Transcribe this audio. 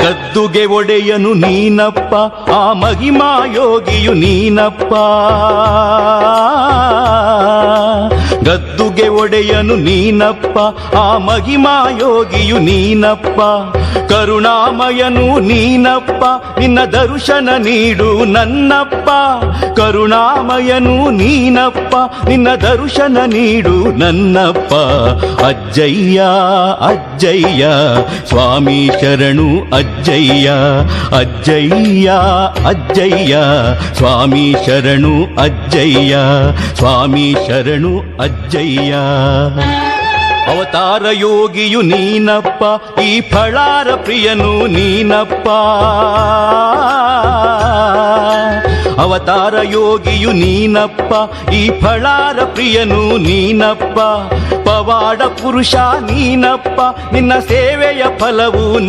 ಗದ್ದುಗೆ ಒಡೆಯನು ನೀನಪ್ಪ, ಆ ಮಹಿಮಾ ಯೋಗಿಯು ನೀನಪ್ಪ. ಗದ್ದುಗೆ ಒಡೆಯನು ನೀನಪ್ಪ, ಆ ಮಹಿಮಾ ಯೋಗಿಯು ನೀನಪ್ಪ. ಕರುಣಾಮಯನು ನೀನಪ್ಪ, ನಿನ್ನ ದರ್ಶನ ನೀಡು ನನ್ನಪ್ಪ. ಕರುಣಾಮಯನು ನೀನಪ್ಪ, ನಿನ್ನ ದರ್ಶನ ನೀಡು ನನ್ನಪ್ಪ. ಅಜ್ಜಯ್ಯ ಅಜ್ಜಯ್ಯ ಸ್ವಾಮಿ ಶರಣು ಅಜ್ಜಯ್ಯ. ಅಜ್ಜಯ್ಯ ಅಜ್ಜಯ್ಯ ಸ್ವಾಮಿ ಶರಣು ಅಜ್ಜಯ್ಯ. ಸ್ವಾಮಿ ಶರಣು ಅಜ್ಜಯ್ಯ. ಅವತಾರ ಯೋಗಿಯು ನೀನಪ್ಪ, ಈ ಫಳಾರ ಪ್ರಿಯನು ನೀನಪ್ಪ. ಅವತಾರ ಯೋಗಿಯು ನೀನಪ್ಪ, ಈ ಫಳಾರ ಪ್ರಿಯನು ನೀನಪ್ಪ. ಪವಾಡ ಪುರುಷ ನೀನಪ್ಪ, ನಿನ್ನ ಸೇವೆಯ ಫಲವು